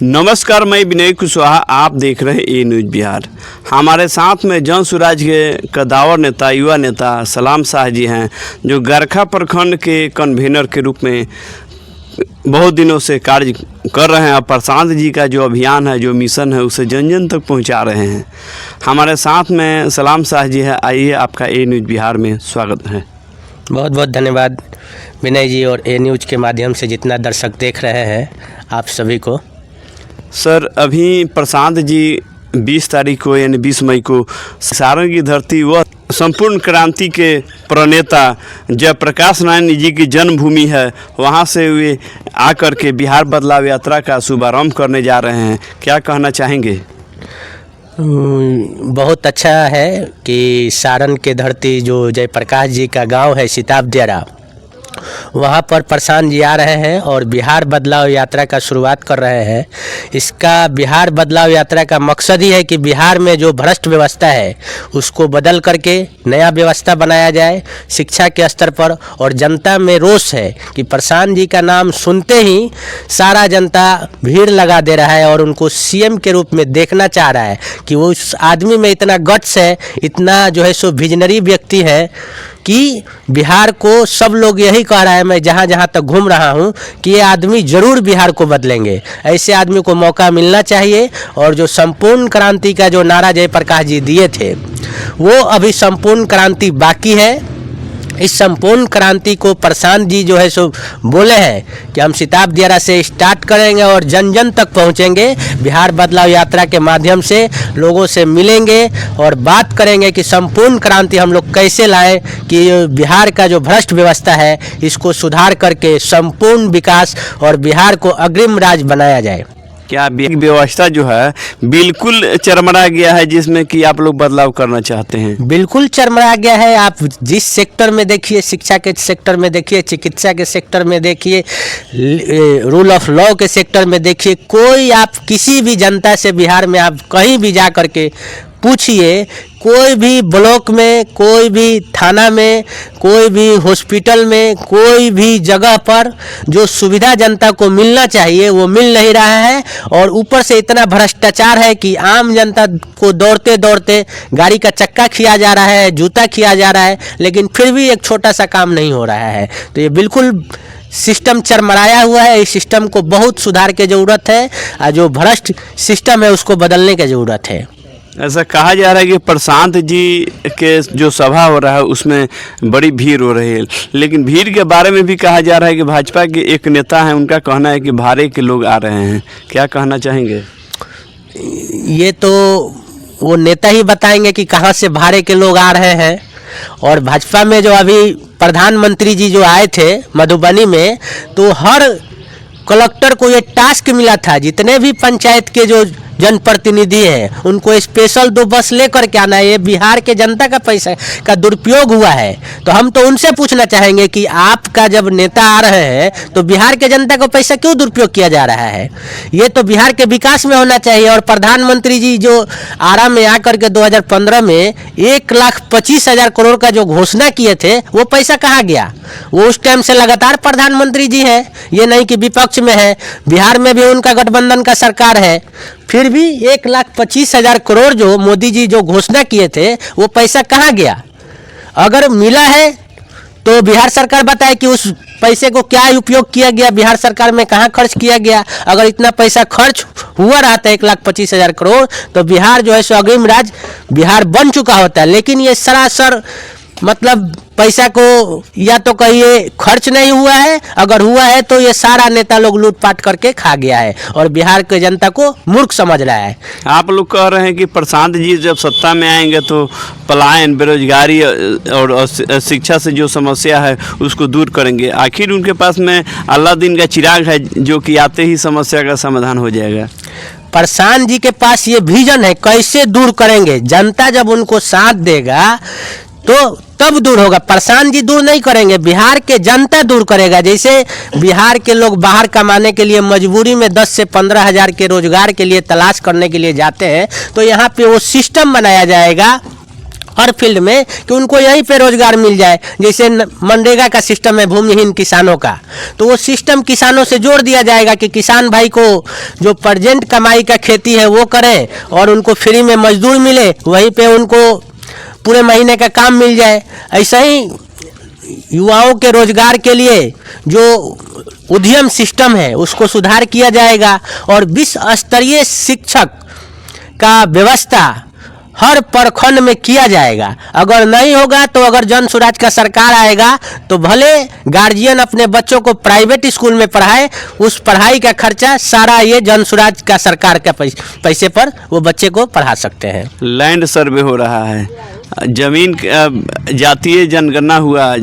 नमस्कार, मैं विनय कुशवाहा। आप देख रहे हैं ए न्यूज़ बिहार। हमारे साथ में जन स्वराज के कदावर नेता, युवा नेता सलाम शाह जी हैं, जो गरखा प्रखंड के कन्वीनर के रूप में बहुत दिनों से कार्य कर रहे हैं और प्रशांत जी का जो अभियान है, जो मिशन है, उसे जन जन तक पहुंचा रहे हैं। हमारे साथ में सलाम शाह जी है। आइए, आपका ए न्यूज़ बिहार में स्वागत है। बहुत बहुत धन्यवाद विनय जी, और ए न्यूज़ के माध्यम से जितना दर्शक देख रहे हैं आप सभी को। सर, अभी प्रशांत जी 20 तारीख को यानी 20 मई को सारण की धरती वह संपूर्ण क्रांति के प्रणेता जयप्रकाश नारायण जी की जन्मभूमि है, वहाँ से वे आकर के बिहार बदलाव यात्रा का शुभारंभ करने जा रहे हैं। क्या कहना चाहेंगे? बहुत अच्छा है कि सारण के धरती जो जयप्रकाश जी का गांव है सिताब दियारा, वहाँ पर प्रशांत जी आ रहे हैं और बिहार बदलाव यात्रा का शुरुआत कर रहे हैं। इसका बिहार बदलाव यात्रा का मकसद ही है कि बिहार में जो भ्रष्ट व्यवस्था है उसको बदल करके नया व्यवस्था बनाया जाए शिक्षा के स्तर पर। और जनता में रोष है कि प्रशांत जी का नाम सुनते ही सारा जनता भीड़ लगा दे रहा है और उनको सीएम के रूप में देखना चाह रहा है कि वो उस आदमी में इतना गट्स है, इतना जो है सो विजनरी व्यक्ति है कि बिहार को सब लोग यही कह रहा है, मैं जहाँ जहाँ तक घूम रहा हूँ, कि ये आदमी ज़रूर बिहार को बदलेंगे। ऐसे आदमी को मौका मिलना चाहिए। और जो संपूर्ण क्रांति का जो नारा जयप्रकाश जी दिए थे, वो अभी संपूर्ण क्रांति बाकी है। इस संपूर्ण क्रांति को प्रशांत जी जो है सो बोले हैं कि हम सिताब दियारा से स्टार्ट करेंगे और जन जन तक पहुंचेंगे। बिहार बदलाव यात्रा के माध्यम से लोगों से मिलेंगे और बात करेंगे कि संपूर्ण क्रांति हम लोग कैसे लाएं कि बिहार का जो भ्रष्ट व्यवस्था है इसको सुधार करके संपूर्ण विकास और बिहार को अग्रिम राज्य बनाया जाए। क्या व्यवस्था जो है बिल्कुल चरमरा गया है, जिसमें कि आप लोग बदलाव करना चाहते हैं? बिल्कुल चरमरा गया है। आप जिस सेक्टर में देखिए, शिक्षा के सेक्टर में देखिए, चिकित्सा के सेक्टर में देखिए, रूल ऑफ लॉ के सेक्टर में देखिए, कोई आप किसी भी जनता से बिहार में आप कहीं भी जा करके पूछिए, कोई भी ब्लॉक में, कोई भी थाना में, कोई भी हॉस्पिटल में, कोई भी जगह पर जो सुविधा जनता को मिलना चाहिए वो मिल नहीं रहा है। और ऊपर से इतना भ्रष्टाचार है कि आम जनता को दौड़ते दौड़ते गाड़ी का चक्का खिया जा रहा है, जूता खिया जा रहा है, लेकिन फिर भी एक छोटा सा काम नहीं हो रहा है। तो ये बिल्कुल सिस्टम चरमराया हुआ है। इस सिस्टम को बहुत सुधार की ज़रूरत है और जो भ्रष्ट सिस्टम है उसको बदलने की ज़रूरत है। ऐसा कहा जा रहा है कि प्रशांत जी के जो सभा हो रहा है उसमें बड़ी भीड़ हो रही है, लेकिन भीड़ के बारे में भी कहा जा रहा है कि भाजपा के एक नेता हैं, उनका कहना है कि भाड़े के लोग आ रहे हैं। क्या कहना चाहेंगे? ये तो वो नेता ही बताएंगे कि कहाँ से भाड़े के लोग आ रहे हैं। और भाजपा में जो अभी प्रधानमंत्री जी जो आए थे मधुबनी में, तो हर कलेक्टर को ये टास्क मिला था, जितने भी पंचायत के जो जनप्रतिनिधि हैं उनको स्पेशल 2 बस लेकर के आना है। ये बिहार के जनता का पैसा का दुरुपयोग हुआ है। तो हम तो उनसे पूछना चाहेंगे कि आपका जब नेता आ रहे हैं तो बिहार के जनता का पैसा क्यों दुरुपयोग किया जा रहा है? ये तो बिहार के विकास में होना चाहिए। और प्रधानमंत्री जी जो आरा में आकर के 2015 में 1,25,000 करोड़ का जो घोषणा किए थे, वो पैसा कहाँ गया? वो उस टाइम से लगातार प्रधानमंत्री जी हैं, ये नहीं कि विपक्ष में है। बिहार में भी उनका गठबंधन का सरकार है, फिर भी 1,25,000 करोड़ जो मोदी जी जो घोषणा किए थे वो पैसा कहाँ गया? अगर मिला है तो बिहार सरकार बताए कि उस पैसे को क्या उपयोग किया गया, बिहार सरकार में कहाँ खर्च किया गया। अगर इतना पैसा खर्च हुआ रहता है 1,25,000 करोड़, तो बिहार जो है सो अग्रिम राज्य बिहार बन चुका होता है। लेकिन ये सरासर मतलब पैसा को या तो कहिए खर्च नहीं हुआ है, अगर हुआ है तो ये सारा नेता लोग लूटपाट करके खा गया है और बिहार के जनता को मूर्ख समझ रहा है। आप लोग कह रहे हैं कि प्रशांत जी जब सत्ता में आएंगे तो पलायन, बेरोजगारी और शिक्षा से जो समस्या है उसको दूर करेंगे। आखिर उनके पास में अलादीन का चिराग है जो कि आते ही समस्या का समाधान हो जाएगा। प्रशांत जी के पास ये विजन है, कैसे दूर करेंगे। जनता जब उनको साथ देगा तो तब दूर होगा। प्रशांत जी दूर नहीं करेंगे, बिहार के जनता दूर करेगा। जैसे बिहार के लोग बाहर कमाने के लिए मजबूरी में 10 से 15 हज़ार के रोजगार के लिए तलाश करने के लिए जाते हैं, तो यहाँ पे वो सिस्टम बनाया जाएगा हर फील्ड में, कि उनको यहीं पे रोजगार मिल जाए। जैसे मनरेगा का सिस्टम है भूमिहीन किसानों का, तो वो सिस्टम किसानों से जोड़ दिया जाएगा कि किसान भाई को जो प्रेजेंट कमाई का खेती है वो करें और उनको फ्री में मजदूर मिले, वहीं पे उनको पूरे महीने का काम मिल जाए। ऐसा ही युवाओं के रोजगार के लिए जो उद्यम सिस्टम है उसको सुधार किया जाएगा और विश्व स्तरीय शिक्षक का व्यवस्था हर प्रखंड में किया जाएगा। अगर नहीं होगा तो अगर जन स्वराज का सरकार आएगा तो भले गार्जियन अपने बच्चों को प्राइवेट स्कूल में पढ़ाए, उस पढ़ाई का खर्चा सारा ये जन स्वराज का सरकार का पैसे पर वो बच्चे को पढ़ा सकते हैं। लैंड सर्वे हो रहा है, जमीन जातीय जनगणना हुआ,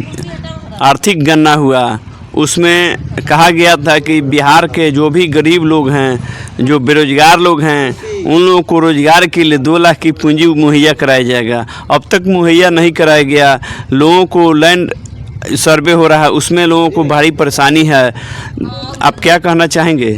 आर्थिक गणना हुआ, उसमें कहा गया था कि बिहार के जो भी गरीब लोग हैं, जो बेरोजगार लोग हैं, उन लोगों को रोजगार के लिए 2 लाख की पूंजी मुहैया कराया जाएगा। अब तक मुहैया नहीं कराया गया। लोगों को लैंड सर्वे हो रहा है, उसमें लोगों को भारी परेशानी है। आप क्या कहना चाहेंगे?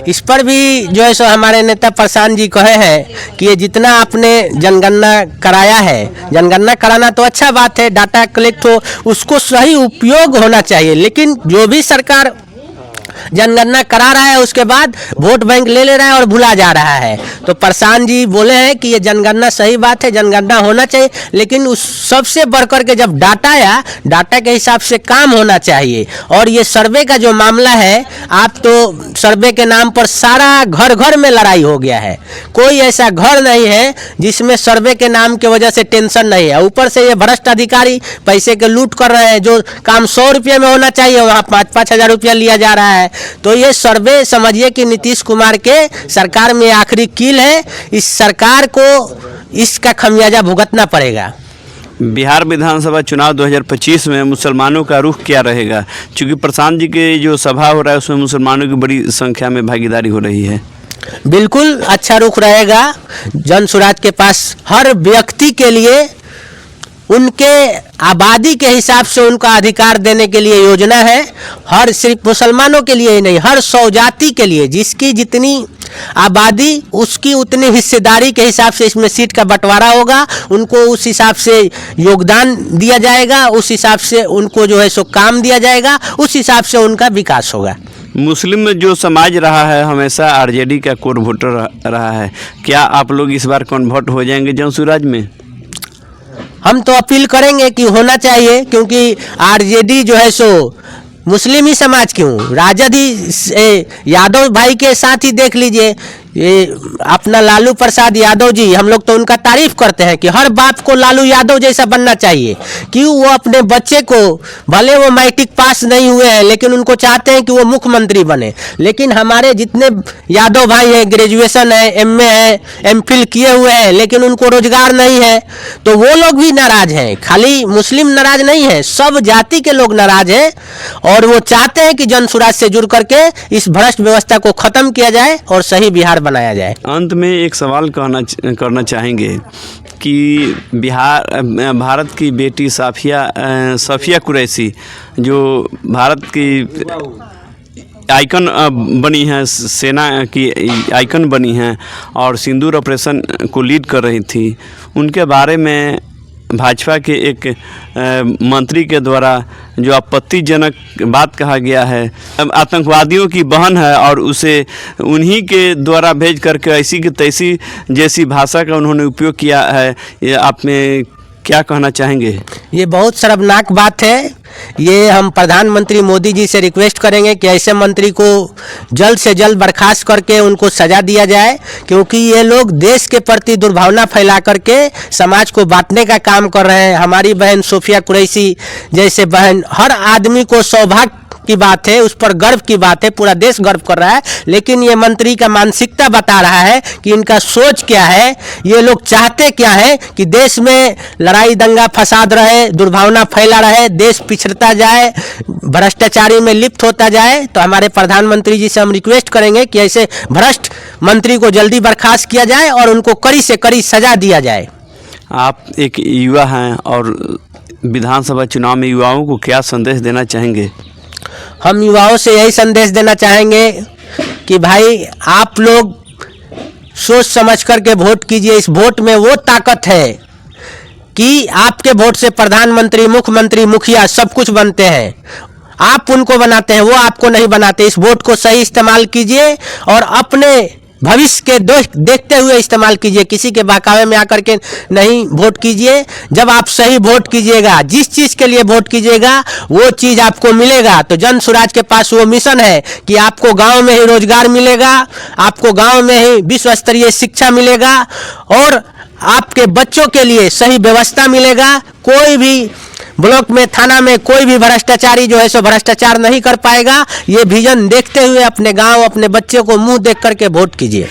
इस पर भी जो है सो हमारे नेता प्रशांत जी कहे हैं कि ये जितना आपने जनगणना कराया है, जनगणना कराना तो अच्छा बात है, डाटा कलेक्ट हो, उसको सही उपयोग होना चाहिए। लेकिन जो भी सरकार जनगणना करा रहा है उसके बाद वोट बैंक ले रहा है और भुला जा रहा है। तो प्रशांत जी बोले हैं कि ये जनगणना सही बात है, जनगणना होना चाहिए, लेकिन उस सबसे बढ़कर के जब डाटा आया, डाटा के हिसाब से काम होना चाहिए। और ये सर्वे का जो मामला है, आप तो सर्वे के नाम पर सारा घर घर में लड़ाई हो गया है। कोई ऐसा घर नहीं है जिसमें सर्वे के नाम की वजह से टेंशन नहीं है। ऊपर से ये भ्रष्ट अधिकारी पैसे के लूट कर रहे हैं। जो काम 100 रुपये में होना चाहिए वहाँ 5-5 हज़ार रुपया लिया जा रहा है। तो ये सर्वे समझिए कि नीतीश कुमार के सरकार में आखिरी कील है। इस सरकार को इसका खमियाजा भुगतना पड़ेगा। बिहार विधानसभा चुनाव 2025 में मुसलमानों का रुख क्या रहेगा? क्योंकि प्रशांत जी के जो सभा हो रहा है उसमें मुसलमानों की बड़ी संख्या में भागीदारी हो रही है। बिल्कुल अच्छा रुख रहेगा। जन स्वराज के पास हर व्यक्ति के लिए उनके आबादी के हिसाब से उनका अधिकार देने के लिए योजना है। हर सिर्फ मुसलमानों के लिए ही नहीं, हर 100 जाति के लिए, जिसकी जितनी आबादी उसकी उतनी हिस्सेदारी के हिसाब से इसमें सीट का बंटवारा होगा। उनको उस हिसाब से योगदान दिया जाएगा, उस हिसाब से उनको जो है सो काम दिया जाएगा, उस हिसाब से उनका विकास होगा। मुस्लिम में जो समाज रहा है हमेशा आरजेडी का कोर वोटर रहा है। क्या आप लोग इस बार कन्वर्ट हो जाएंगे जन स्वराज में? हम तो अपील करेंगे कि होना चाहिए, क्योंकि आरजेडी जो है सो मुस्लिम ही समाज क्यों, राजद ही यादव भाई के साथ ही देख लीजिए। ये अपना लालू प्रसाद यादव जी, हम लोग तो उनका तारीफ करते हैं कि हर बाप को लालू यादव जैसा बनना चाहिए। क्यों? वो अपने बच्चे को, भले वो मैट्रिक पास नहीं हुए हैं, लेकिन उनको चाहते हैं कि वो मुख्यमंत्री बने। लेकिन हमारे जितने यादव भाई हैं, ग्रेजुएशन है, एमए है, एमफिल किए हुए हैं, लेकिन उनको रोजगार नहीं है, तो वो लोग भी नाराज हैं। खाली मुस्लिम नाराज नहीं है, सब जाति के लोग नाराज हैं और वो चाहते हैं कि जन स्वराज से जुड़ करके इस भ्रष्ट व्यवस्था को खत्म किया जाए और सही बिहार बनाया जाए। अंत में एक सवाल करना चाहेंगे कि भारत की बेटी सफिया कुरैशी जो भारत की आइकन बनी है, सेना की आइकन बनी हैं और सिंदूर ऑपरेशन को लीड कर रही थी, उनके बारे में भाजपा के एक मंत्री के द्वारा जो आपत्तिजनक बात कहा गया है, आतंकवादियों की बहन है और उसे उन्हीं के द्वारा भेज करके ऐसी की तैसी जैसी भाषा का उन्होंने उपयोग किया है, ये आप में क्या कहना चाहेंगे? ये बहुत शर्मनाक बात है। ये हम प्रधानमंत्री मोदी जी से रिक्वेस्ट करेंगे कि ऐसे मंत्री को जल्द से जल्द बर्खास्त करके उनको सजा दिया जाए, क्योंकि ये लोग देश के प्रति दुर्भावना फैला करके समाज को बांटने का काम कर रहे हैं। हमारी बहन सफिया कुरैशी जैसे बहन, हर आदमी को सौभाग्य की बात है, उस पर गर्व की बात है, पूरा देश गर्व कर रहा है। लेकिन ये मंत्री का मानसिकता बता रहा है कि इनका सोच क्या है, ये लोग चाहते क्या है कि देश में लड़ाई दंगा फसाद रहे, दुर्भावना फैला रहे, देश पिछड़ता जाए, भ्रष्टाचारी में लिप्त होता जाए। तो हमारे प्रधानमंत्री जी से हम रिक्वेस्ट करेंगे कि ऐसे भ्रष्ट मंत्री को जल्दी बर्खास्त किया जाए और उनको कड़ी से कड़ी सजा दिया जाए। आप एक युवा हैं और विधानसभा चुनाव में युवाओं को क्या संदेश देना चाहेंगे? हम युवाओं से यही संदेश देना चाहेंगे कि भाई आप लोग सोच समझ करके वोट कीजिए। इस वोट में वो ताकत है कि आपके वोट से प्रधानमंत्री, मुख्यमंत्री, मुखिया सब कुछ बनते हैं। आप उनको बनाते हैं, वो आपको नहीं बनाते। इस वोट को सही इस्तेमाल कीजिए और अपने भविष्य के देखते हुए इस्तेमाल कीजिए। किसी के बहकावे में आकर के नहीं वोट कीजिए। जब आप सही वोट कीजिएगा, जिस चीज़ के लिए वोट कीजिएगा वो चीज़ आपको मिलेगा। तो जन स्वराज के पास वो मिशन है कि आपको गांव में ही रोजगार मिलेगा, आपको गांव में ही विश्व स्तरीय शिक्षा मिलेगा और आपके बच्चों के लिए सही व्यवस्था मिलेगा। कोई भी ब्लॉक में, थाना में कोई भी भ्रष्टाचारी जो है सो भ्रष्टाचार नहीं कर पाएगा। ये विजन देखते हुए अपने गांव, अपने बच्चे को मुंह देख करके वोट कीजिए।